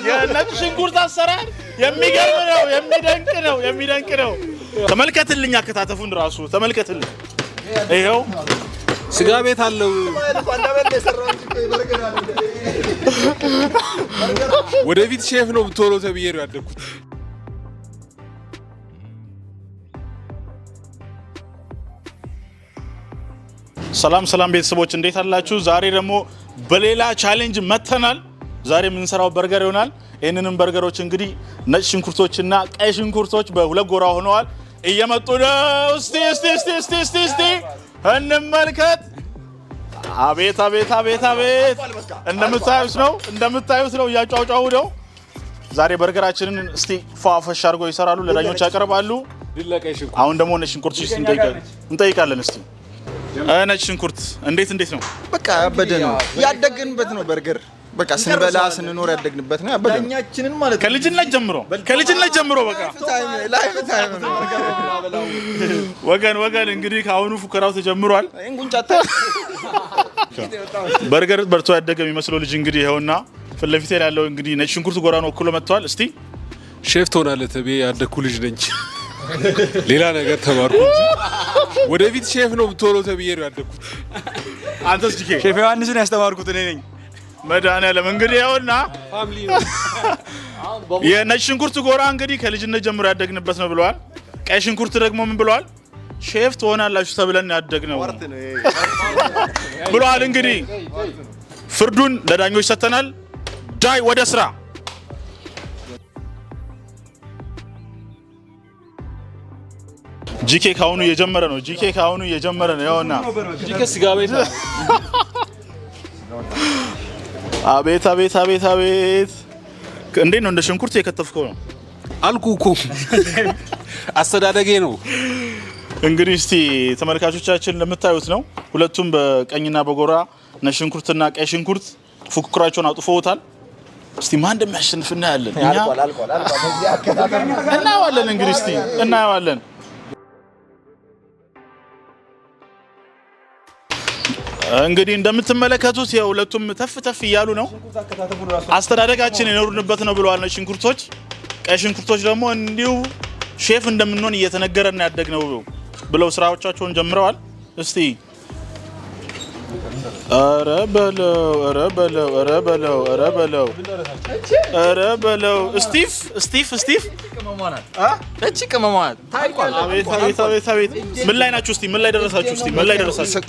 የነጭ ሽንኩርት አሰራር የሚገርም ነው የሚደንቅ ነው ተመልከትልኝ አከታተፉን ራሱ ተመልከትልኝ ይሄው ስጋ ቤት አለው ወደፊት ሼፍ ነው ቶሎ ተብዬ ነው ያደኩት ሰላም ቤተሰቦች እንዴት አላችሁ ዛሬ ደግሞ በሌላ ቻሌንጅ መተናል ዛሬ የምንሰራው በርገር ይሆናል ይሄንንም በርገሮች እንግዲህ ነጭ ሽንኩርቶችና ቀይ ሽንኩርቶች በሁለት ጎራ ሆነዋል እየመጡ ነው እስቲ እንመልከት አቤት እንደምታዩት ነው ያጫውጫው ነው ዛሬ በርገራችንን እስቲ ፏፈሽ አድርገው ይሰራሉ ለዳኞች ያቀርባሉ አሁን ደግሞ ነጭ ሽንኩርት እንጠይቃለን እስቲ ነጭ ሽንኩርት እንዴት ነው በቃ ያበደ ነው ያደግንበት ነው በርገር በቃ ስንበላ ስንኖር ያደግንበት ነው ያበደ ዳኛችንን ማለት ከልጅነት ጀምሮ በቃ ላይፍ ታይም ነው ወገን እንግዲህ ካሁኑ ፉከራው ተጀምሯል እንጉንጫታ በርገር በርቶ ያደገ የሚመስለው ልጅ እንግዲህ ይሄውና ፍለፊቴ ያለው እንግዲህ ነጭ ሽንኩርት ጎራ ነው ወክሎ መጥቷል እስቲ ሼፍ ትሆናለህ ተብዬ ያደኩ ልጅ ነኝ ሌላ ነገር ተማርኩ ወደፊት ሼፍ ነው ቶሎ ተብዬ ነው ያደኩት አንተስ ዲኬ ሼፍ ዮሐንስን ያስተማርኩት እኔ ነኝ መድኃኒዓለም እንግዲህ ይኸውና የነጭ ሽንኩርት ጎራ እንግዲህ ከልጅነት ጀምሮ ያደግንበት ነው ብለዋል ቀይ ሽንኩርት ደግሞ ምን ብለዋል ሼፍ ትሆናላችሁ ተብለን ያደግነው ብለዋል እንግዲህ ፍርዱን ለዳኞች ሰተናል ዳይ ወደ ስራ ጂኬ ካሁኑ እየጀመረ ነው ይኸውና ጂኬ ስጋ ቤት አቤት እንዴት ነው እንደ ሽንኩርት የከተፍከው ነው አልኩኩ አስተዳደጌ ነው እንግዲህ እስቲ ተመልካቾቻችን ለምታዩት ነው ሁለቱም በቀኝና በጎራ ነጭ ሽንኩርትና ቀይ ሽንኩርት ፉክክራቸውን አጥፈውታል እስቲ ማን እንደሚያሸንፍ እናያለን እናያለን እንግዲህ እስቲ እናያለን እንግዲህ እንደምትመለከቱት የሁለቱም ተፍ እያሉ ነው አስተዳደጋችን የኖርንበት ነው ብለዋል ነጭ ሽንኩርቶች ቀይ ሽንኩርቶች ደግሞ እንዲሁ ሼፍ እንደምንሆን እየተነገረን ያደግነው ብለው ስራዎቻቸውን ጀምረዋል እስቲ ኧረ በለው ስቲፍ እቺ ቅመማት ታይቋል አቤት ምን ላይ ናችሁ እስቲ ምን ላይ ደረሳችሁ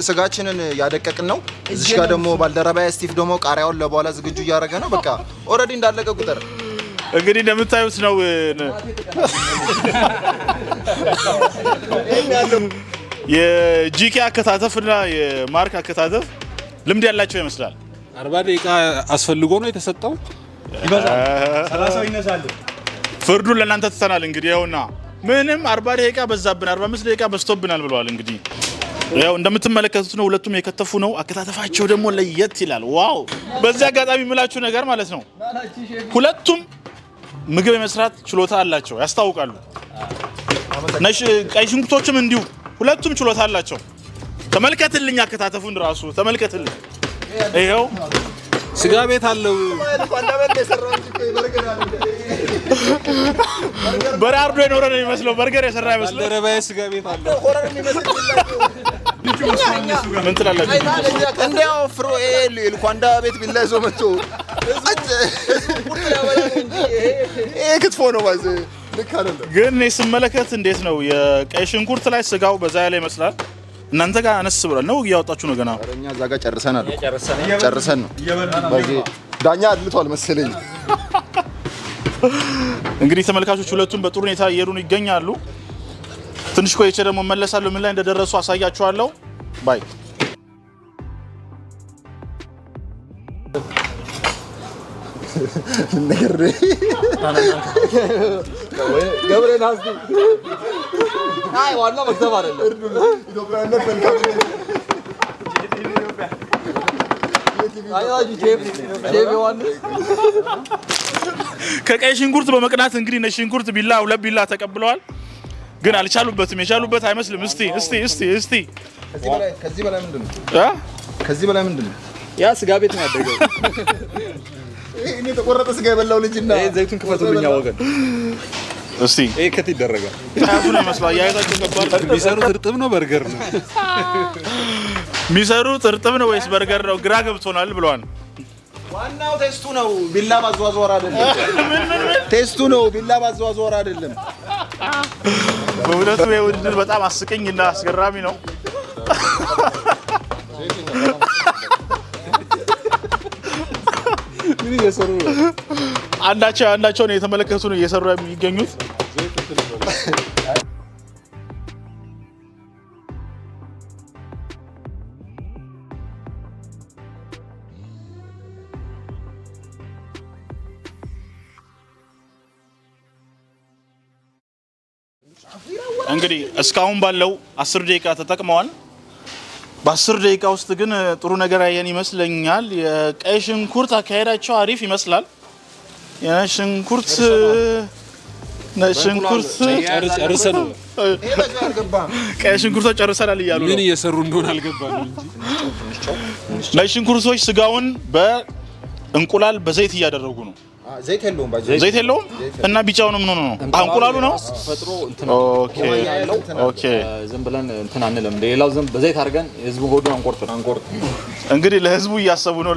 ስጋችንን ያደቀቅን ነው እዚህ ጋር ደግሞ ባልደረባዬ ስቲፍ ደግሞ ቃሪያውን ለበኋላ ዝግጁ እያደረገ ነው በቃ ኦሬዲ እንዳለቀ ቁጥር እንግዲህ እንደምታዩት ነው የጂኬ አከታተፍና የማርክ አከታተፍ ልምድ ያላቸው ይመስላል 40 ደቂቃ አስፈልጎ ነው የተሰጠው ይበዛል 30 ይነሳል ፍርዱን ለእናንተ ተተናል እንግዲህ ይኸውና ምንም 40 ደቂቃ በዛብን 45 ደቂቃ በስቶብናል ብለዋል እንግዲህ ያው እንደምትመለከቱት ነው ሁለቱም የከተፉ ነው አከታተፋቸው ደግሞ ለየት ይላል ዋው በዚህ አጋጣሚ ምላችሁ ነገር ማለት ነው ሁለቱም ምግብ የመስራት ችሎታ አላቸው ያስታውቃሉ ቀይ ሽንኩርቶችም እንዲሁ ሁለቱም ችሎታ አላቸው ተመልከትልኝ አከታተፉን ራሱ ተመልከትልኝ ይሄው ስጋ ቤት አለው በራርዶ የኖረ ነው የሚመስለው በርገር የሰራ ይመስላል ባልደረባዬ ስጋ ቤት አለው ምን ትላላችሁ እንደው ፍሮኤል ልኳንዳ ቤት ቢላይዞ መጥቶ ክትፎ ነው ማለት ልክ አይደለም ግን ስመለከት እንዴት ነው የቀይ ሽንኩርት ላይ ስጋው በዛ ያለ ይመስላል እናንተ ጋር አነስ ብሏል ነው እያወጣችሁ ነው ገና እኛ እዛ ጋር ጨርሰን ነው በዚህ ዳኛ አድልቷል መሰለኝ እንግዲህ ተመልካቾች ሁለቱም በጥሩ ሁኔታ እየሄዱ ይገኛሉ ትንሽ ቆይቼ ደግሞ መለሳለሁ ምን ላይ እንደደረሱ አሳያችኋለሁ ባይ ነገር ገብሬና አስቲ አይ ዋናው መክተብ አይደለም ኢትዮጵያነት መልካም አያጁ ሼፍ ዮሐንስ ከቀይ ሽንኩርት በመቅናት እንግዲህ ነጭ ሽንኩርት ቢላ ሁለት ቢላ ተቀብለዋል ግን አልቻሉበትም የቻሉበት አይመስልም እስቲ ከዚህ በላይ ምንድነው ያ ስጋ ቤት ነው ያደገው እኔ ተቆረጠ ስጋ የበላው ልጅና ዘይቱን ክፈቱልኛ ወገን እስቲ ከት ይደረጋል ታፉ ነው መስላ ያይታችሁ ገባል የሚሰሩት እርጥብ ነው በርገር ነው የሚሰሩት እርጥብ ነው ወይስ በርገር ነው ግራ ገብቶናል ብለዋል ዋናው ቴስቱ ነው ቢላ ባዟዟር አይደለም ቴስቱ ነው ቢላ ባዟዟር አይደለም በእውነቱ የውድድር በጣም አስቀኝና አስገራሚ ነው ምን እየሰሩ ነው አንዳቸው ነው የተመለከቱ ነው እየሰሩ የሚገኙት እንግዲህ እስካሁን ባለው 10 ደቂቃ ተጠቅመዋል በ10 ደቂቃ ውስጥ ግን ጥሩ ነገር ያየን ይመስለኛል የቀይ ሽንኩርት አካሄዳቸው አሪፍ ይመስላል የሽንኩርት ጨርሰን ቀይ ሽንኩርቶች ጨርሰናል እያሉ ነው ምን እየሰሩ እንደሆነ አልገባንም እንጂ ነጭ ሽንኩርቶች ስጋውን በእንቁላል በዘይት እያደረጉ ነው ዘይት የለውም ዘይት የለውም እና ቢጫው ነው ምን ሆነ ነው እንቁላሉ ነው ፈጥሮ እንትን ኦኬ ዝም ብለን እንትን አንለም ሌላው ዝም በዘይት አድርገን ህዝቡ ሆዶ አንቆርጥ እንግዲህ ለህዝቡ እያሰቡ ነው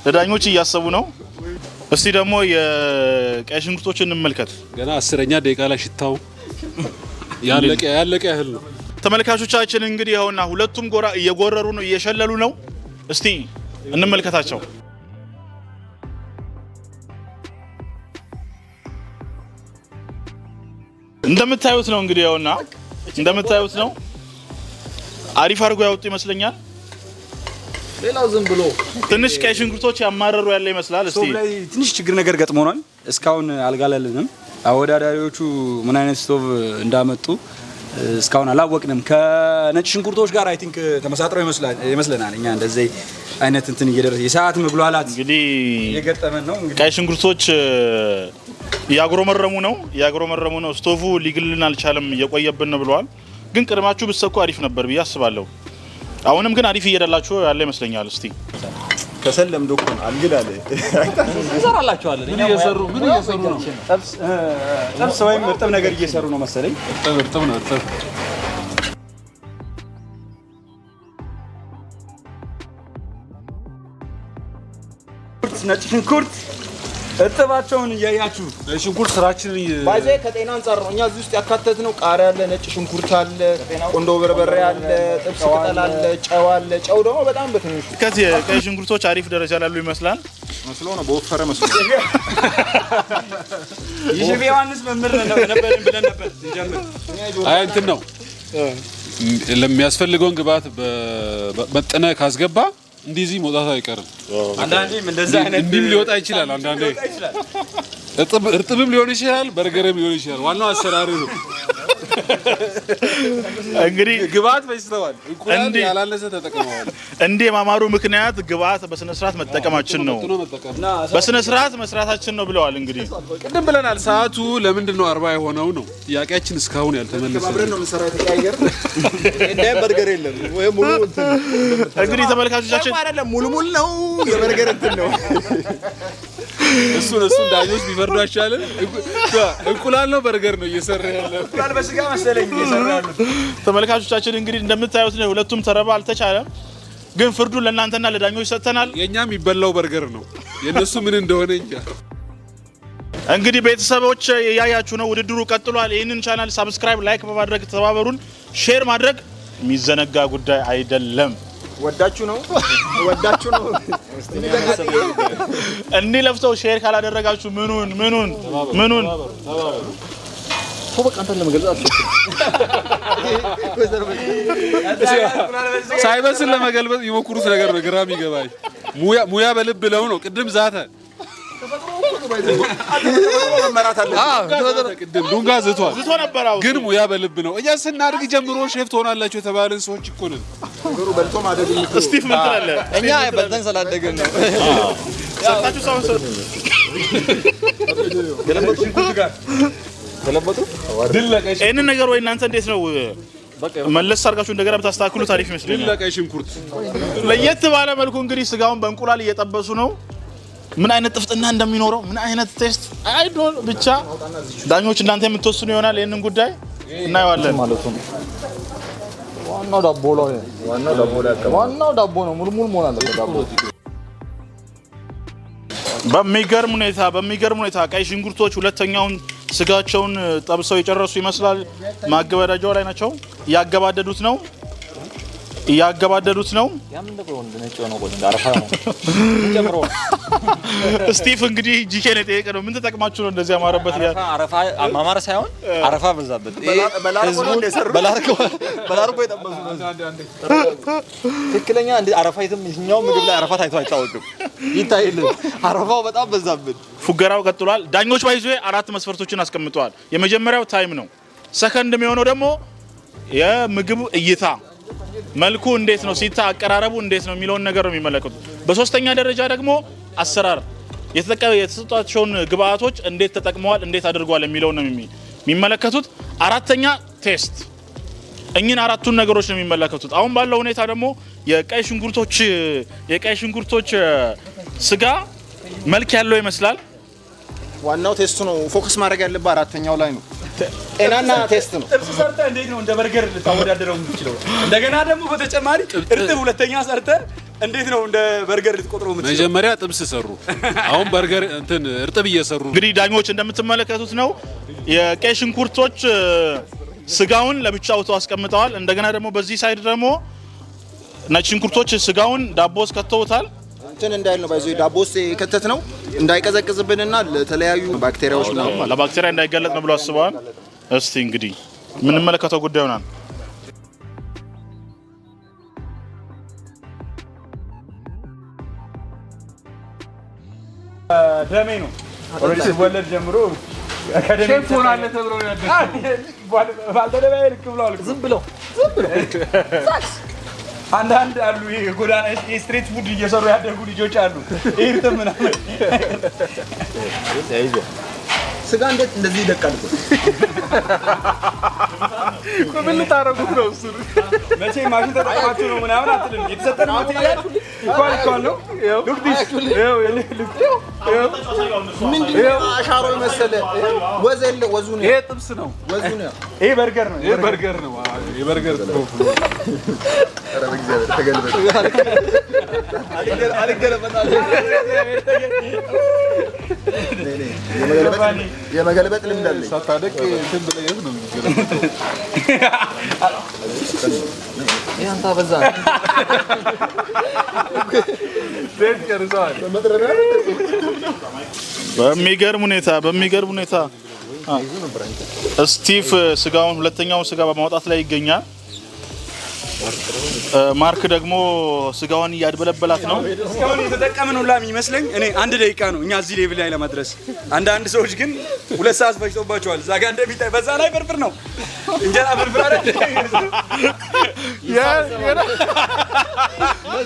ለዳኞች እያሰቡ ነው እስቲ ደግሞ የቀይ ሽንኩርቶችን እንመልከት ገና 10ኛ ደቂቃ ላይ ሽታው ያለቀ ያህል ነው ተመልካቾቻችን እንግዲህ ይኸውና ሁለቱም ጎራ እየጎረሩ ነው እየሸለሉ ነው እስቲ እንመልከታቸው እንደምታዩት ነው እንግዲህ ያውና እንደምታዩት ነው አሪፍ አርጎ ያወጡ ይመስለኛል ሌላው ዝም ብሎ ትንሽ ቀይ ሽንኩርቶች ያማረሩ ያለ ይመስላል እስቲ ላይ ትንሽ ችግር ነገር ገጥሞናል እስካሁን አልጋለልንም አወዳዳሪዎቹ ምን አይነት ስቶቭ እንዳመጡ እስካሁን አላወቅንም ከነጭ ሽንኩርቶች ጋር አይ ቲንክ ተመሳጥረው ይመስለናል እኛ እንደዚህ አይነት እንትን እየደረሰ የሰዓት መግሏላት እንግዲህ እየገጠመን ነው እንግዲህ ቀይ ሽንኩርቶች ያግሮመረሙ ነው ስቶቭ ሊግልን አልቻለም እየቆየብን ነው ብለዋል ግን ቅድማችሁ ብትሰኩ አሪፍ ነበር ብዬ አስባለሁ አሁንም ግን አሪፍ እየደላችሁ ያለ ይመስለኛል እስቲ ከሰለም ዶኮን አልግዳለ እንሰራላችኋለን ምን እየሰሩ ነው ጥብስ ወይም እርጥብ ነገር እየሰሩ ነው መሰለኝ እርጥብ ነው እርጥብ ነጭ ሽንኩርት እርጥባቸውን እያያችሁ ሽንኩርት ስራችን ባይዘ ከጤና አንፃር ነው እኛ እዚህ ውስጥ ያካተትነው ቃሪያ አለ ነጭ ሽንኩርት አለ ቆንዶ በርበሬ አለ ጥብስ ቅጠል አለ ጨው አለ ጨው ደግሞ በጣም በትንሹ ከዚህ የቀይ ሽንኩርቶች አሪፍ ደረጃ ላይ ያሉ ይመስላል መስሎ ነው በወፈረ መስሎ ይሽብ ዮሐንስ መምህር ነበርን ብለን ነበር እንጀምር አይ እንትን ነው ለሚያስፈልገውን ግብአት በመጠነ ካስገባ እንደዚህ መውጣት አይቀርም አንዳንዴም እንደዛ አይነት እንዲም ሊወጣ ይችላል አንዳንዴ እርጥብም ሊሆን ይችላል በርገርም ሊሆን ይችላል ዋናው አሰራሩ ነው እንግዲህ ግብአት ፈጅተዋል እንቁላል ያላለሰ ተጠቅመዋል እንዴ ማማሩ ምክንያት ግብአት በስነ ስርዓት መጠቀማችን ነው በስነ ስርዓት መስራታችን ነው ብለዋል እንግዲህ ቅድም ብለናል ሰዓቱ ለምንድን ነው 40 የሆነው ነው ጥያቄያችን እስካሁን ያልተመለሰ አብረን ነው የምንሰራው ተቀያየር እንደ በርገር የለም ወይ ሙሉ እንግዲህ ተመልካቾቻችን አይደለም ሙሉ ነው የበርገር እንትን ነው እሱ ዳኞች ቢፈርዱ አይቻልም እንቁላል ነው በርገር ነው እየሰራ ያለው እንቁላል በስጋ መሰለኝ እየሰራ ያለው ተመልካቾቻችን እንግዲህ እንደምታዩት ነው ሁለቱም ተረባ አልተቻለም ግን ፍርዱን ለእናንተና ለዳኞች ሰጥተናል የኛም ይበላው በርገር ነው የነሱ ምን እንደሆነ እንጃ እንግዲህ ቤተሰቦች ያያችሁ ነው ውድድሩ ቀጥሏል ይሄንን ቻናል ሰብስክራይብ ላይክ በማድረግ ተባበሩን ሼር ማድረግ የሚዘነጋ ጉዳይ አይደለም ወዳችሁ ነው እንዴ ለፍተው ሼር ካላደረጋችሁ ምኑን በቃ አንተ ለመገልጻት ሳይበስል ለመገልበጥ ይሞክሩት ነገር ነው ግራም ይገባል ሙያ በልብ ለው ነው ቅድም ዛተ ቅድም ዱንጋ ዝቷል ዝቶ ነበርው ግን ሙያ በልብ ነው እኛ ስናድግ ጀምሮ ሼፍ ትሆናላችሁ የተባለን ሰዎች እኮ ነን ነገሩ በልቶ ማደግ ስቲቭ ምን ትላለህ እኛ በልተን ስላደገን ነው ሰጣችሁ ሰው ተለበጡ ይሄንን ነገር ወይ እናንተ እንዴት ነው መለስ አድርጋችሁ እንደገና ብታስተካክሉ ታሪፍ ይመስለኛል ድለቀይ ሽንኩርት ለየት ባለ መልኩ እንግዲህ ስጋውን በእንቁላል እየጠበሱ ነው ምን አይነት ጥፍጥና እንደሚኖረው ምን አይነት ቴስት አይዶል ብቻ ዳኞች እናንተ የምትወስኑ ይሆናል ይሄንን ጉዳይ እናየዋለን ማለት ነው ዋናው ዳቦ ነው ሙልሙል መሆን አለበት ዳቦ በሚገርም ሁኔታ ቀይ ሽንኩርቶች ሁለተኛውን ስጋቸውን ጠብሰው የጨረሱ ይመስላል ማገባደጃው ላይ ናቸው ያገባደዱት ነው ያምን ደግሞ ነጭ ነው ቆይ አረፋ ነው ጀምሮ ስቲቭ እንግዲህ ጂኬን የጠየቀ ነው ምን ተጠቅማችሁ ነው እንደዚህ ያማረበት አረፋ ማማር ሳይሆን አረፋ በዛበት በላርጎ የጠበሱ ትክክለኛ እንደ አረፋ የትኛው ምግብ ላይ አረፋ ታይቶ አይታወቅም ይታይል አረፋው በጣም በዛበት ፉገራው ቀጥሏል ዳኞች ባይዞ አራት መስፈርቶችን አስቀምጠዋል የመጀመሪያው ታይም ነው ሰከንድ የሚሆነው ደግሞ የምግቡ እይታ መልኩ እንዴት ነው ሲታ አቀራረቡ እንዴት ነው የሚለውን ነገር ነው የሚመለከቱት በሶስተኛ ደረጃ ደግሞ አሰራር የተሰጣቸውን ግብአቶች እንዴት ተጠቅመዋል እንዴት አድርጓል የሚለውን ነው የሚመለከቱት አራተኛ ቴስት እኚህን አራቱን ነገሮች ነው የሚመለከቱት አሁን ባለው ሁኔታ ደግሞ የቀይ ሽንኩርቶች ስጋ መልክ ያለው ይመስላል ዋናው ቴስቱ ነው ፎከስ ማድረግ ያለበት አራተኛው ላይ ነው ጤናና ቴስት ነው ጥብስ ሰርተ እንዴት ነው እንደ በርገር ልታወዳደረው የምትችለው እንደገና ደግሞ በተጨማሪ እርጥብ ሁለተኛ ሰርተ እንዴት ነው እንደ በርገር ልትቆጥረው የምትችለው መጀመሪያ ጥብስ ሰሩ አሁን በርገር እንትን እርጥብ እየሰሩ እንግዲህ ዳኞች እንደምትመለከቱት ነው የቀይ ሽንኩርቶች ስጋውን ለብቻው አስቀምጠዋል እንደገና ደግሞ በዚህ ሳይድ ደግሞ ነጭ ሽንኩርቶች ስጋውን ዳቦስ ከተውታል እንትን እንዳይል ነው ባይዞ ዳቦስ ከተት ነው እንዳይቀዘቅዝብንና ለተለያዩ ባክቴሪያዎች ነው ለባክቴሪያ እንዳይገለጥ ነው ብሎ አስበዋል እስቲ እንግዲህ ምን መለከተው ጉዳይ ሆናል ደሜ ነው ኦሬዲ ወለድ ጀምሮ አካዳሚ ሆናለ ተብሎ ያደረገ ባልደረባዬ ልክ ብሏል ዝም ብለው አንዳንድ አሉ የጎዳና ስትሪት ፉድ እየሰሩ ያደጉ ልጆች አሉ ይርተም ምናምን ስጋ እንዴት እንደዚህ ይደቃል ምን ታረጉት ነው እሱ መቼ ማሽን ተጠቅማችሁ ነው ምናምን አትልም የተሰጠን ማቴሪያል ይኳል ነው ሉክ ዲስ ምንድነው አሻሮ መሰለ ወዙ ነው ይሄ ጥብስ ነው ወዙ ነው ይሄ በርገር ነው የበርገር ፕሮፍ ኧረ በእግዚአብሔር ተገልበጥ አልገለበጣል የመገልበጥ ልምድ አለኝ ሳታደቅ እንትን ብለህ ነው የሚገርመው ያንተ በዛ ቤት ቀርጿል በሚገርም ሁኔታ ስቲቭ ስጋውን ሁለተኛውን ስጋ በማውጣት ላይ ይገኛል ማርክ ደግሞ ስጋውን ያድበለበላት ነው እስካሁን የተጠቀመነው ላም ይመስለኝ እኔ 1 ደቂቃ ነው እኛ እዚህ ሌቭል ላይ ለማድረስ አንድ ሰዎች ግን 2 ሰዓት ፈጅቶባቸዋል ዛጋ እንደሚታይ በዛ ላይ ፍርፍር ነው እንጀራ ፍርፍር አይደል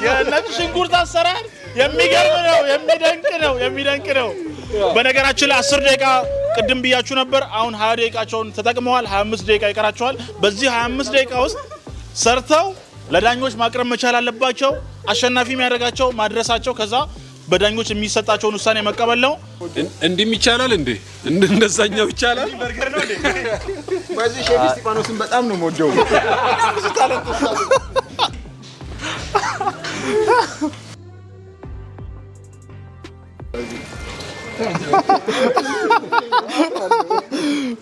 የነጭ ሽንኩርት አሰራር የሚደንቅ ነው በነገራችን ላይ 10 ደቂቃ ቅድም ብያችሁ ነበር አሁን 20 ደቂቃቸውን ተጠቅመዋል 25 ደቂቃ ይቀራቸዋል በዚህ 25 ደቂቃ ውስጥ ሰርተው ለዳኞች ማቅረብ መቻል አለባቸው አሸናፊ የሚያደርጋቸው ማድረሳቸው ከዛ በዳኞች የሚሰጣቸውን ውሳኔ መቀበል ነው እንዲም ይቻላል እንዴ እንደዛኛው ይቻላል በርገር ነው እንዴ በዚህ ሼፍ ስቲፋኖስን በጣም ነው ሞደው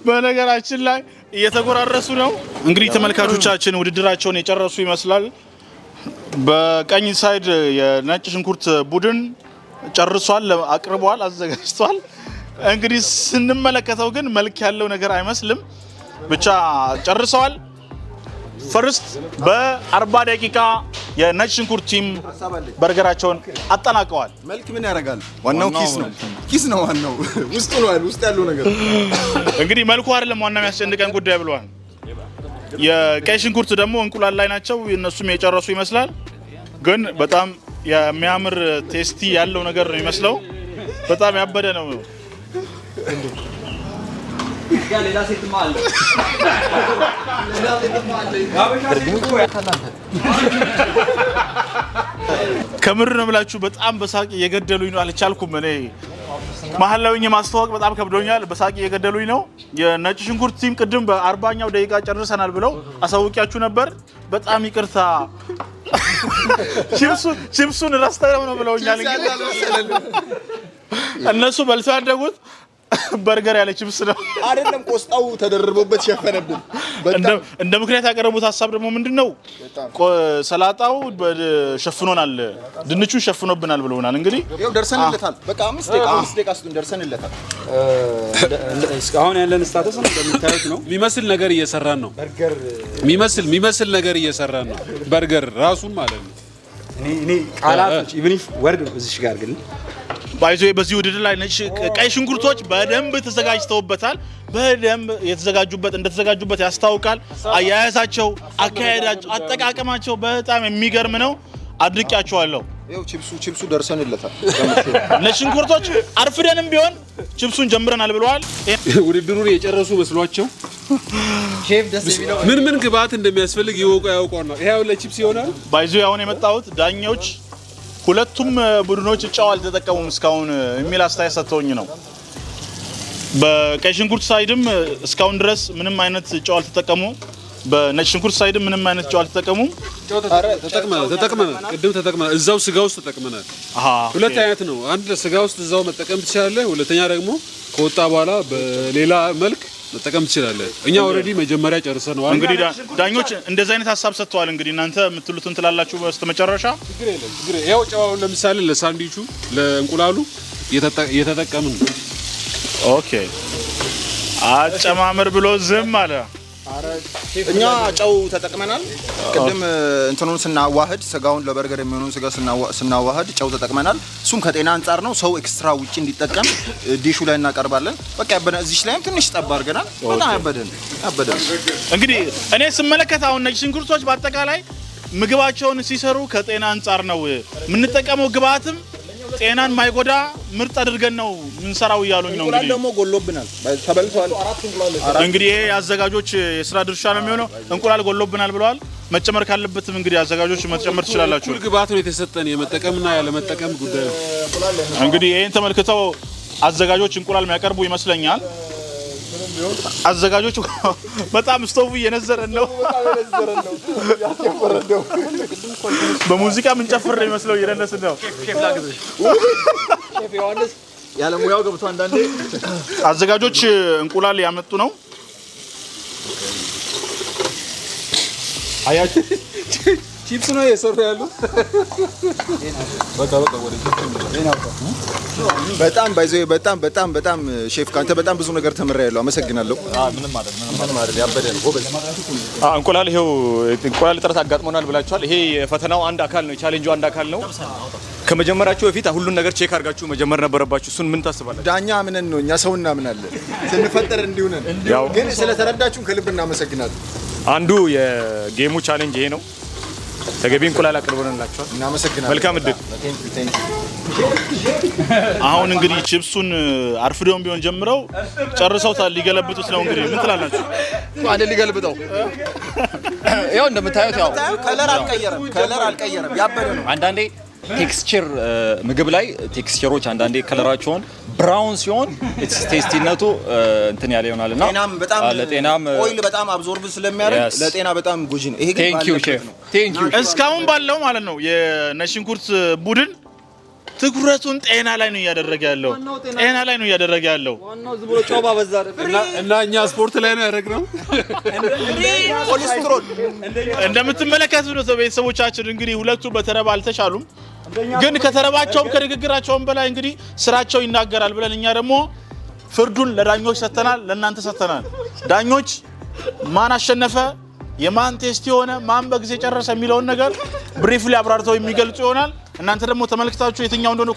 በነገራችን ላይ እየተጎራረሱ ነው እንግዲህ ተመልካቾቻችን ውድድራቸውን የጨረሱ ይመስላል በቀኝ ሳይድ የነጭ ሽንኩርት ቡድን ጨርሷል አቅርቧል አዘጋጅቷል እንግዲህ ስንመለከተው ግን መልክ ያለው ነገር አይመስልም ብቻ ጨርሰዋል ፈርስት በ40 ደቂቃ የነጭ ሽንኩርት ቲም በርገራቸውን አጠናቀዋል መልክ ምን ያደርጋል ዋናው ኪስ ነው ዋናው ውስጡ ያለው ነገር እንግዲህ መልኩ አይደለም ዋናው የሚያስጨንቀን ጉዳይ ብለዋል የቀይ ሽንኩርት ደግሞ እንቁላል ላይ ናቸው እነሱም የጨረሱ ይመስላል ግን በጣም የሚያምር ቴስቲ ያለው ነገር ነው የሚመስለው በጣም ያበደ ነው ሌላ ሴትማ አለ ከምር ነው ብላችሁ በጣም በሳቂ እየገደሉኝ ነው። አልቻልኩም እኔ መሀል ላይ ማስተዋወቅ በጣም ከብዶኛል። በሳቂ እየገደሉኝ ነው። የነጭ ሽንኩርት ቲም ቅድም በ40ኛው ደቂቃ ጨርሰናል ብለው አሳውቂያችሁ ነበር። በጣም ይቅርታ ቺፕሱን ረስተው ነው ብለውኛል። እነሱ በልተው ያደጉት በርገር ያለ ቺፕስ ነው አይደለም፣ ቆስጣው ተደርቦበት ሸፈነብን። እንደ ምክንያት ያቀረቡት ሀሳብ ደግሞ ምንድነው? ሰላጣው ሸፍኖናል፣ ድንቹ ሸፍኖብናል ብለውናል። እንግዲህ ይኸው ደርሰንለታል። በቃ 5 ደቂቃ ስጡን፣ ደርሰንለታል። እስካሁን ያለን ስታተስ እንደምታዩት ነው። የሚመስል ነገር እየሰራን ነው። በርገር የሚመስል ነገር እየሰራን ነው። በርገር ራሱን ማለት ነው። እኔ ቃላቶች ኢቭን ኢፍ ወርድ እዚህ ጋር ግን ባይዞ በዚህ ውድድር ላይ ቀይ ሽንኩርቶች በደንብ ተዘጋጅተውበታል። በደንብ እንደተዘጋጁበት ያስታውቃል። አያያዛቸው፣ አካሄዳቸው፣ አጠቃቀማቸው በጣም የሚገርም ነው። አድንቄያቸዋለሁ። ይኸው ቺፕሱ ደርሰንለታል። ነጭ ሽንኩርቶች አርፍደንም ቢሆን ቺፕሱን ጀምረናል ብለዋል። ውድድሩን የጨረሱ መስሏቸው ሼፍ ደስ የሚለው ምን ግብአት እንደሚያስፈልግ ያውቀዋል። ይሄው ለቺፕስ ይሆናል። ባይዞ አሁን የመጣሁት ዳኞች ሁለቱም ቡድኖች ጨው አልተጠቀሙም እስካሁን የሚል አስተያየት ሰጥተውኝ ነው። በቀይ ሽንኩርት ሳይድም እስካሁን ድረስ ምንም አይነት ጨው አልተጠቀሙም። በነጭ ሽንኩርት ሳይድም ምንም አይነት ጨው አልተጠቀሙም። ተጠቅመናል። ቅድም ተጠቅመናል። እዛው ስጋ ውስጥ ተጠቅመናል። ሁለት አይነት ነው። አንድ ስጋ ውስጥ እዛው መጠቀም ትችላለህ። ሁለተኛ ደግሞ ከወጣ በኋላ በሌላ መልክ መጠቀም ትችላለህ። እኛ ኦልሬዲ መጀመሪያ ጨርሰናል። እንግዲህ ዳኞች እንደዚህ አይነት ሀሳብ ሰጥተዋል። እንግዲህ እናንተ የምትሉትን ትላላችሁ በስተመጨረሻ። ችግር የለም። ያው ጨዋውን ለምሳሌ ለሳንድዊቹ ለእንቁላሉ እየተጠቀምን ነው። ኦኬ አጨማመር ብሎ ዝም አለ። እኛ ጨው ተጠቅመናል። ቅድም እንትኑን ስናዋህድ ስጋውን ለበርገር የሚሆነውን ስጋ ስናዋህድ ጨው ተጠቅመናል። እሱም ከጤና አንጻር ነው። ሰው ኤክስትራ ውጪ እንዲጠቀም ዲሹ ላይ እናቀርባለን። በቃ ያበደ እዚህ ላይም ትንሽ ጠብ አድርገናል። በጣም ያበደን። እንግዲህ እኔ ስመለከት አሁን ነጭ ሽንኩርቶች በአጠቃላይ ምግባቸውን ሲሰሩ ከጤና አንጻር ነው የምንጠቀመው። ግብአትም ጤናን ማይጎዳ ምርጥ አድርገን ነው ምንሰራው እያሉኝ ነው። እንግዲህ ደግሞ ጎሎብናል፣ ተበልቷል። እንግዲህ ይሄ አዘጋጆች የስራ ድርሻ ነው የሚሆነው። እንቁላል ጎሎብናል ብለዋል። መጨመር ካለበትም እንግዲህ አዘጋጆች መጨመር ትችላላችሁ። ሁሉ ግብአት ነው የተሰጠን፣ የመጠቀምና ያለመጠቀም ጉዳይ ነው። እንግዲህ ይሄን ተመልክተው አዘጋጆች እንቁላል የሚያቀርቡ ይመስለኛል። አዘጋጆች በጣም ስቶቭ እየነዘረን ነው። በሙዚቃ ምን ጨፍር ነው የሚመስለው? እየነነስን ነው። ሼፍ ዮሐንስ ያለ ሙያው ገብቶ አንዳንዴ አዘጋጆች እንቁላል ያመጡ ነው። አያችሁ ቺፕስ ነው እየሰሩ ያሉት። በቃ ወደ በጣም ባይዘው በጣም ሼፍ ካንተ በጣም ብዙ ነገር ተምሬያለሁ። አመሰግናለሁ። ምንም አይደል ያበደ ነው ጎበዝ። እንቁላል ይሄው እንቁላል እጥረት አጋጥሞናል ብላችኋል። ይሄ የፈተናው አንድ አካል ነው፣ ቻሌንጁ አንድ አካል ነው። ከመጀመራችሁ በፊት ሁሉን ነገር ቼክ አድርጋችሁ መጀመር ነበረባችሁ። እሱን ምን ታስባላችሁ? ዳኛ ምንን ነው እኛ ሰው እናምናለን። ስንፈጠር እንዲሁ ነን። ግን ስለተረዳችሁን ከልብ እናመሰግናለን። አንዱ የጌሙ ቻሌንጅ ይሄ ነው። ተገቢ እንቁላል አቅርበንላችኋል። እናመሰግናለን። መልካም እድል። አሁን እንግዲህ ቺፕሱን አርፍደውም ቢሆን ጀምረው ጨርሰውታል። ሊገለብጡት ነው። እንግዲህ ምን ትላላችሁ? አንዴ ሊገልብጠው ያው እንደምታዩት ያው ከለር አልቀየረም። ያበደ ነው። አንዳንዴ ቴክስቸር ምግብ ላይ ቴክስቸሮች አንዳንዴ ከለራቸውን ብራውን ሲሆን ቴስቲነቱ እንትን ያለ ይሆናልና ለጤናም ኦይል በጣም አብዞርብ ስለሚያደርግ ለጤና በጣም ጎጂ ነው። ይሄ ግን ቴንክ ዩ ሼፍ ቴንክ ዩ። እስካሁን ባለው ማለት ነው የነጭ ሽንኩርት ቡድን ትኩረቱን ጤና ላይ ነው እያደረገ ያለው። ዋናው ዝም ብሎ ጨው ባበዛ እና እኛ ስፖርት ላይ ነው ያደረግነው። ኮሌስትሮል እንደምትመለከቱት ነው ቤተሰቦቻችን። እንግዲህ ሁለቱ በተረባ አልተሻሉም፣ ግን ከተረባቸውም ከንግግራቸውም በላይ እንግዲህ ስራቸው ይናገራል ብለን እኛ ደግሞ ፍርዱን ለዳኞች ሰጥተናል፣ ለእናንተ ሰጥተናል። ዳኞች ማን አሸነፈ፣ የማን ቴስት የሆነ ማን በጊዜ ጨረሰ የሚለውን ነገር ብሪፍሊ አብራርተው የሚገልጹ ይሆናል። እናንተ ደግሞ ተመልክታችሁ የትኛው እንደሆነ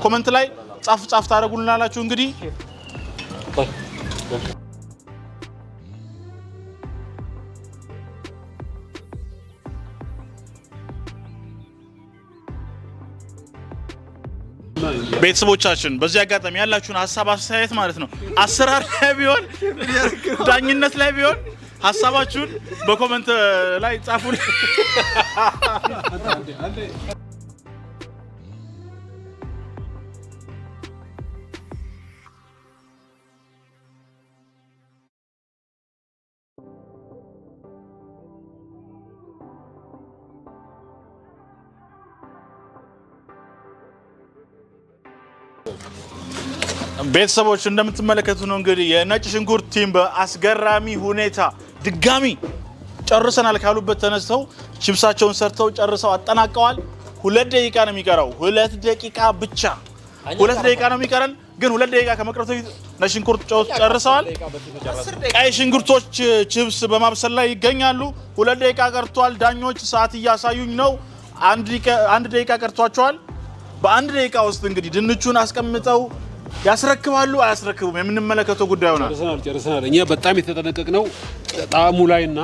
ኮመንት ላይ ጻፍ ታደርጉልናላችሁ። እንግዲህ ቤተሰቦቻችን በዚህ አጋጣሚ ያላችሁን ሀሳብ አስተያየት ማለት ነው አሰራር ላይ ቢሆን ዳኝነት ላይ ቢሆን ሀሳባችሁን በኮመንት ላይ ጻፉልን። ቤተሰቦች እንደምትመለከቱት ነው እንግዲህ የነጭ ሽንኩርት ቲም በአስገራሚ ሁኔታ ድጋሚ ጨርሰናል ካሉበት ተነስተው ቺፕሳቸውን ሰርተው ጨርሰው አጠናቀዋል። 2 ደቂቃ ነው የሚቀረው። 2 ደቂቃ ብቻ 2 ደቂቃ ነው የሚቀረን። ግን 2 ደቂቃ ከመቅረቱ ነጭ ሽንኩርት ጨርሰዋል። ቀይ ሽንኩርቶች ቺፕስ በማብሰል ላይ ይገኛሉ። 2 ደቂቃ ቀርቷል። ዳኞች ሰዓት እያሳዩኝ ነው። 1 ደቂቃ ቀርቷቸዋል። በ1 ደቂቃ ውስጥ እንግዲህ ድንቹን አስቀምጠው ያስረክባሉ አያስረክቡም የምንመለከተው ጉዳይ ሆናል። ጨርሰናል። እኛ በጣም የተጠነቀቅነው ጣዕሙ ላይና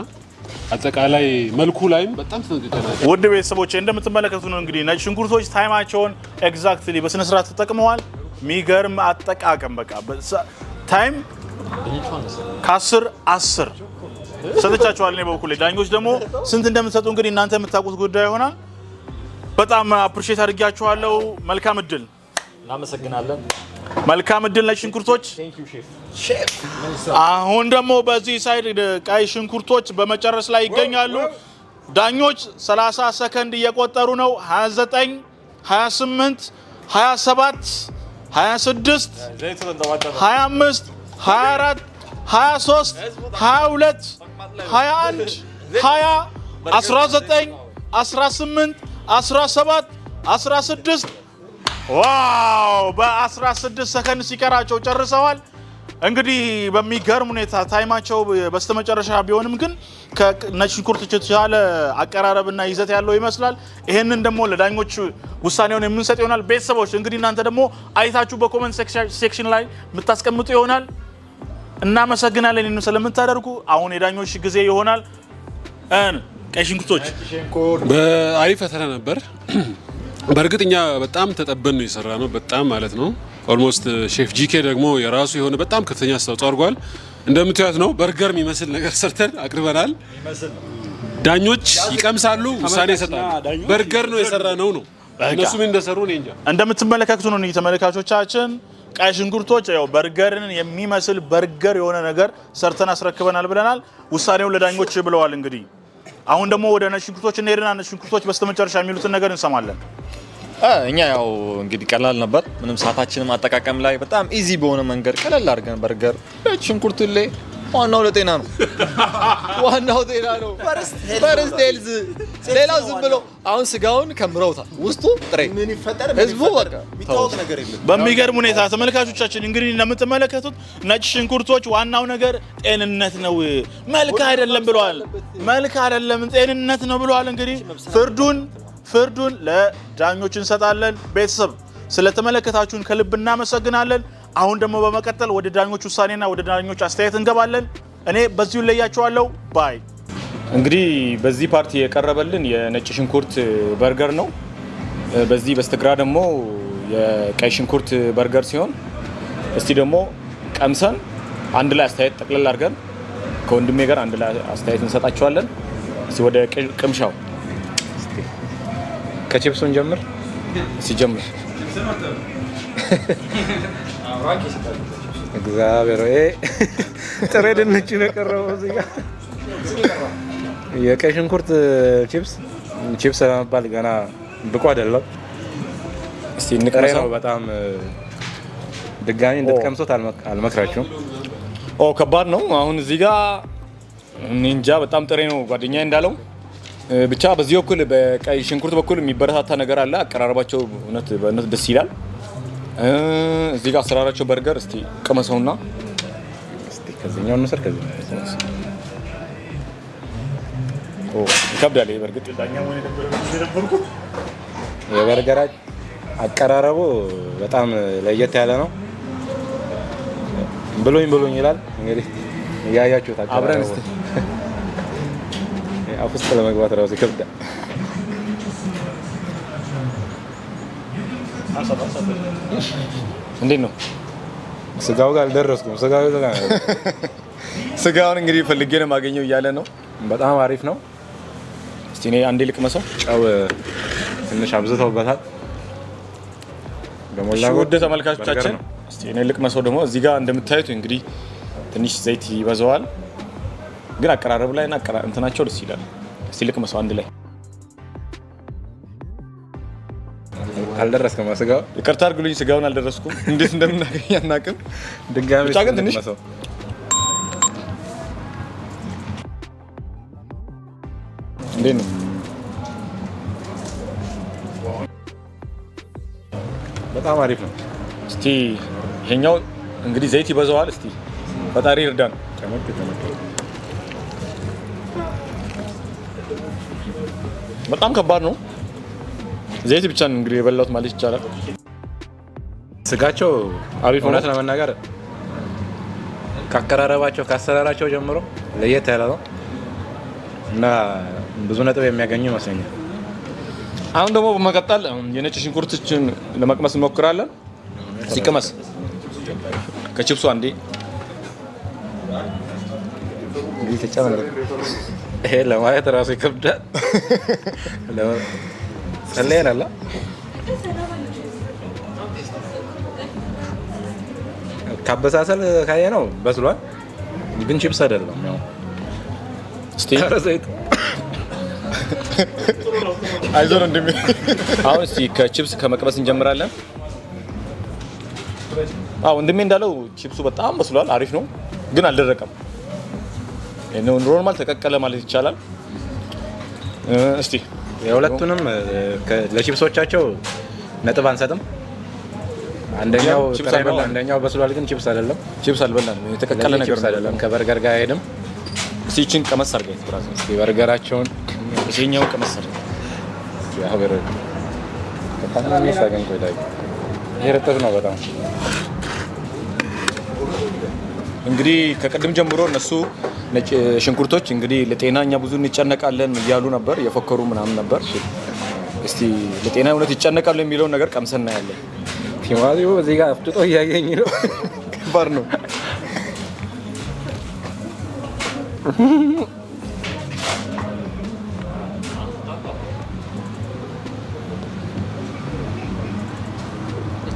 አጠቃላይ መልኩ ላይም በጣም ተጠንቅቀናል። ውድ ቤተሰቦች እንደምትመለከቱ ነው እንግዲህ ነጭ ሽንኩርቶች ታይማቸውን ኤግዛክትሊ በስነ ስርዓት ተጠቅመዋል። ሚገርም አጠቃቀም በቃ ታይም ከ10 10 ሰጥቻቸዋል። እኔ በኩል ዳኞች ደግሞ ስንት እንደምትሰጡ እንግዲህ እናንተ የምታውቁት ጉዳይ ይሆናል። በጣም አፕሪሺየት አድርጋችኋለሁ። መልካም እድል። እናመሰግናለን። መልካም እድል ነጭ ሽንኩርቶች። አሁን ደግሞ በዚህ ሳይድ ቀይ ሽንኩርቶች በመጨረስ ላይ ይገኛሉ። ዳኞች 30 ሰከንድ እየቆጠሩ ነው። 29 28 27 26 25 24 23 22 21 20 19 18 17 16 ዋው በ16 ሰከንድ ሲቀራቸው ጨርሰዋል። እንግዲህ በሚገርም ሁኔታ ታይማቸው በስተመጨረሻ ቢሆንም ግን ከነጭ ሽንኩርት የተሻለ አቀራረብና ይዘት ያለው ይመስላል። ይሄንን ደግሞ ለዳኞች ውሳኔውን የምንሰጥ ይሆናል። ቤተሰቦች እንግዲህ እናንተ ደግሞ አይታችሁ በኮሜንት ሴክሽን ላይ የምታስቀምጡ ይሆናል። እናመሰግናለን ይሄን ስለምታደርጉ። አሁን የዳኞች ጊዜ ይሆናል። ቀይ ሽንኩርቶች በአሪፍ ፈተና ነበር። በእርግጥኛ በጣም ተጠበን ነው የሰራ ነው። በጣም ማለት ነው። ኦልሞስት ሼፍ ጂኬ ደግሞ የራሱ የሆነ በጣም ከፍተኛ አስተዋጽኦ አድርጓል። እንደምታዩት ነው በርገር የሚመስል ነገር ሰርተን አቅርበናል። ዳኞች ይቀምሳሉ፣ ውሳኔ ይሰጣሉ። በርገር ነው የሰራ ነው። እነሱ ምን እንደሰሩ እኔ እንጃ። እንደምትመለከቱት ነው ተመልካቾቻችን፣ ቀይ ሽንኩርቶች ያው በርገርን የሚመስል በርገር የሆነ ነገር ሰርተን አስረክበናል ብለናል። ውሳኔውን ለዳኞች ብለዋል። እንግዲህ አሁን ደግሞ ወደ ነጭ ሽንኩርቶች እንሄድና ነጭ ሽንኩርቶች በስተመጨረሻ የሚሉትን ነገር እንሰማለን። እኛ ያው እንግዲህ ቀላል ነበር። ምንም ሰዓታችንም አጠቃቀም ላይ በጣም ኢዚ በሆነ መንገድ ቀላል አድርገን በርገር ነጭ ሽንኩርት ላይ ዋናው ለጤና ነው። ዋናው ጤና ነው። ፈርስት ሄልዝ። ሌላው ዝም ብሎ አሁን ስጋውን ከምረውታል ውስጡ ጥሬ ምን ይፈጠር ህዝቡ በቃ የሚታወቅ ነገር የለም። በሚገርም ሁኔታ ተመልካቾቻችን እንግዲህ እንደምትመለከቱት ነጭ ሽንኩርቶች ዋናው ነገር ጤንነት ነው፣ መልክ አይደለም ብለዋል። መልክ አይደለም ጤንነት ነው ብለዋል። እንግዲህ ፍርዱን ለዳኞች እንሰጣለን። ቤተሰብ ስለተመለከታችሁን ከልብ እናመሰግናለን። አሁን ደግሞ በመቀጠል ወደ ዳኞች ውሳኔና ወደ ዳኞች አስተያየት እንገባለን። እኔ በዚሁ ለያቸዋለሁ። ባይ እንግዲህ በዚህ ፓርቲ የቀረበልን የነጭ ሽንኩርት በርገር ነው። በዚህ በስተግራ ደግሞ የቀይ ሽንኩርት በርገር ሲሆን እስቲ ደግሞ ቀምሰን አንድ ላይ አስተያየት ጠቅለል አድርገን ከወንድሜ ጋር አንድ ላይ አስተያየት እንሰጣቸዋለን። እስቲ ወደ ቅምሻው ከቺፕሱን ጀምር ሲጀምር እግዚአብሔር ጥሬ ድንች ነው የቀረበው እዚህ ጋር። የቀይ ሽንኩርት ቺፕስ ለመባል ገና ብቁ አይደለም። እስቲ እንቀምሰው። በጣም ድጋሚ እንድትቀምሱት አልመክራችሁም። ከባድ ነው። አሁን እዚህ ጋር እንጃ በጣም ጥሬ ነው ጓደኛዬ እንዳለው። ብቻ በዚህ በኩል በቀይ ሽንኩርት በኩል የሚበረታታ ነገር አለ። አቀራረባቸው እውነት ደስ ይላል። እዚህ ጋር አሰራራቸው በርገር እስቲ ቀመሰውና እስቲ ከዚህኛው እንሰር ከዚህ ይከብዳል። በርግጥ የበርገር አቀራረቡ በጣም ለየት ያለ ነው። ብሎኝ ይላል። እንግዲህ እያያችሁት አብረን እስቲ አፍ ውስጥ ለመግባት ራሱ ይከብዳል። እንዴት ነው? ስጋው ጋር አልደረስኩም። ስጋውን እንግዲህ ፈልጌ ነው የማገኘው እያለ ነው። በጣም አሪፍ ነው። እስቲ እኔ አንዴ ልቅመሰው። ጨው ትንሽ አብዝተውበታል። ውድ ተመልካቾቻችን እስቲ እኔ ልቅመሰው ደግሞ እዚህ ጋር እንደምታዩት እንግዲህ ትንሽ ዘይት ይበዛዋል፣ ግን አቀራረብ ላይ እና እንትናቸው ደስ ይላል። እስቲ ልቅመሰው አንድ ላይ አልደረስኩም ስጋው ይቅርታ አድርጉልኝ ስጋውን አልደረስኩም እንዴት እንደምናገኝ አናውቅም ድጋሚ ብቻ ግን ትንሽ እንዴት ነው በጣም አሪፍ ነው እስቲ ይሄኛው እንግዲህ ዘይት ይበዛዋል እስቲ ፈጣሪ ይርዳን በጣም ከባድ ነው ዘይት ብቻ ነው እንግዲህ የበላሁት ማለት ይቻላል ስጋቸው አሪፍ ነው እውነት ለመናገር ካቀራረባቸው ካሰራራቸው ጀምሮ ለየት ያለ ነው እና ብዙ ነጥብ የሚያገኙ ይመስለኛል አሁን ደግሞ በመቀጠል የነጭ ሽንኩርቶችን ለመቅመስ እንሞክራለን ሲቀመስ ከቺፕሱ አንዴ ይተጨመረ ይሄ ለማየት ራሱ ይከብዳል ሰለላላ ካበሳሰል ካየ ነው በስሏል ግን ቺፕስ አይደለም ያው እስቲ ዘይት አይዞን እንደሚ አሁን እስቲ ከቺፕስ ከመቅመስ እንጀምራለን እንደሚ እንዳለው ቺፕሱ በጣም በስሏል አሪፍ ነው ግን አልደረቀም እኔው ኖርማል ተቀቀለ ማለት ይቻላል እስቲ የሁለቱንም ለቺፕሶቻቸው ነጥብ አንሰጥም አንደኛው በስሏል ግን ቺፕስ አይደለም ቺፕስ አልበላንም የተቀቀለ ነገር አይደለም ከበርገር ጋር አይሄድም ሲችን ቀመስ አድርገኝ ብራዘር እስቲ በርገራቸውን እዚህኛው ቀመስ አድርገኝ ያው በረ ከታና የሚያሳገኝ ቆይታ ይረጥብ ነው በጣም እንግዲህ ከቀድም ጀምሮ እነሱ ነጭ ሽንኩርቶች እንግዲህ ለጤናኛ ብዙ እንጨነቃለን እያሉ ነበር የፈከሩ ምናምን ነበር እስቲ ለጤና እውነት ይጨነቃሉ የሚለው ነገር ቀምሰና ያለ ቲማቲሙ እዚህ ጋር አፍጥጦ እያገኝ ነው ከባድ ነው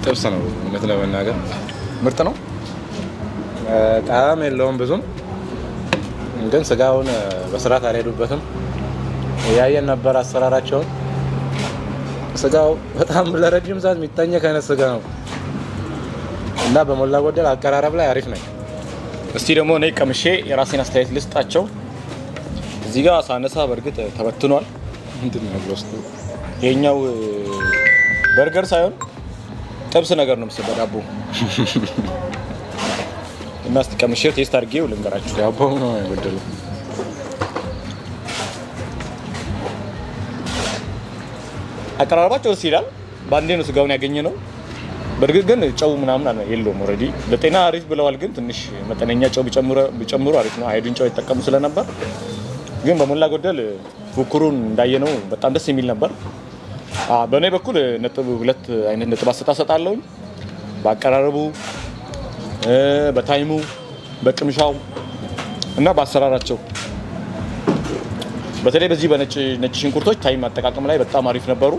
ጥብስ ነው እውነት ለመናገር ምርጥ ነው ጣዕም የለውም ብዙም ግን ስጋውን በስርዓት አልሄዱበትም ያየን ነበር አሰራራቸውን ስጋው በጣም ለረጅም ሰዓት የሚታኘክ አይነት ስጋ ነው እና በሞላ ጎደል አቀራረብ ላይ አሪፍ ነው እስቲ ደግሞ እኔ ቀምሼ የራሴን አስተያየት ልስጣቸው እዚህ ጋር ሳነሳ በርግጥ ተበትኗል ምንድነው ብሎስ የኛው በርገር ሳይሆን ጥብስ ነገር ነው መሰለኝ ዳቦ እና እስቲ ቀምሼ ቴስት አድርጌው ልንገራችሁ ዳቦ ነው የጎደለው አቀራረባቸው ደስ ይላል ባንዴ ነው ስጋውን ያገኘ ነው በርግጥ ግን ጨው ምናምን አለ የለውም ኦሬዲ ለጤና አሪፍ ብለዋል ግን ትንሽ መጠነኛ ጨው ቢጨምሩ አሪፍ ነው አይዱን ጨው ይተቀሙ ስለነበር ግን በሞላ ጎደል ፉክሩን እንዳየነው በጣም ደስ የሚል ነበር በእኔ በኩል ነጥብ 2 አይነት ነጥብ አሰጣጣለሁ በአቀራረቡ በታይሙ በቅምሻው እና በአሰራራቸው በተለይ በዚህ በነጭ ሽንኩርቶች ታይም አጠቃቀም ላይ በጣም አሪፍ ነበሩ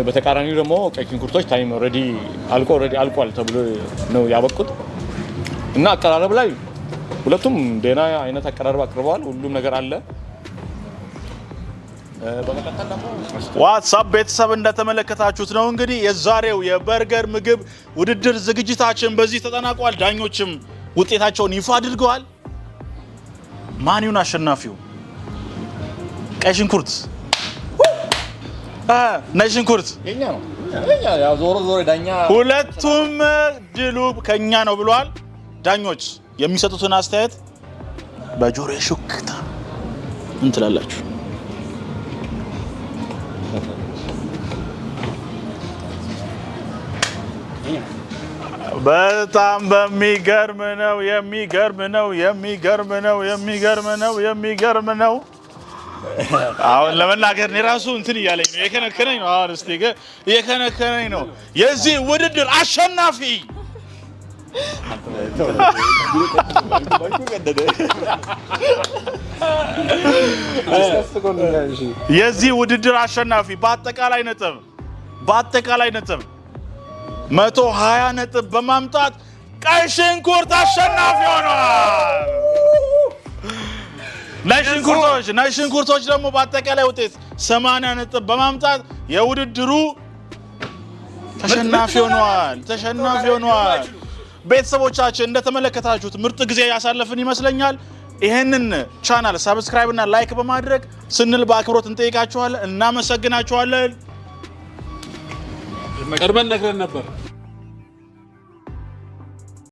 በተቃራኒው ደግሞ ቀይ ሽንኩርቶች ታይም ኦሬዲ አልቋል ተብሎ ነው ያበቁት እና አቀራረብ ላይ ሁለቱም ደና አይነት አቀራረብ አቅርበዋል ሁሉም ነገር አለ በመቀጠል ደግሞ ዋትስአፕ ቤተሰብ እንደተመለከታችሁት ነው እንግዲህ የዛሬው የበርገር ምግብ ውድድር ዝግጅታችን በዚህ ተጠናቋል ዳኞችም ውጤታቸውን ይፋ አድርገዋል ማን ይሁን አሸናፊው ቀይ ሽንኩርት ነጭ ሽንኩርት የኛ ነው ያው ዞሮ ዳኛ ሁለቱም ድሉ ከኛ ነው ብለዋል ዳኞች የሚሰጡትን አስተያየት በጆሮ ሹክታ እንትላላችሁ በጣም በሚገርም ነው አሁን ለመናገር ነው ራሱ እንትን እያለኝ ነው የከነከነኝ ነው አሁን እስቲ የከነከነኝ ነው የዚህ ውድድር አሸናፊ የዚህ ውድድር አሸናፊ በአጠቃላይ ነጥብ 120 ነጥብ በማምጣት ቀይ ሽንኩርት አሸናፊ ሆኗል ነጭ ሽንኩርቶች ደግሞ በአጠቃላይ ውጤት 80 ነጥብ በማምጣት የውድድሩ ተሸናፊ ሆኗል። ቤተሰቦቻችን እንደተመለከታችሁት ምርጥ ጊዜ ያሳለፍን ይመስለኛል። ይሄንን ቻናል ሰብስክራይብ እና ላይክ በማድረግ ስንል በአክብሮት እንጠይቃችኋለን። እናመሰግናችኋለን። ቀድመን ነግረን ነበር።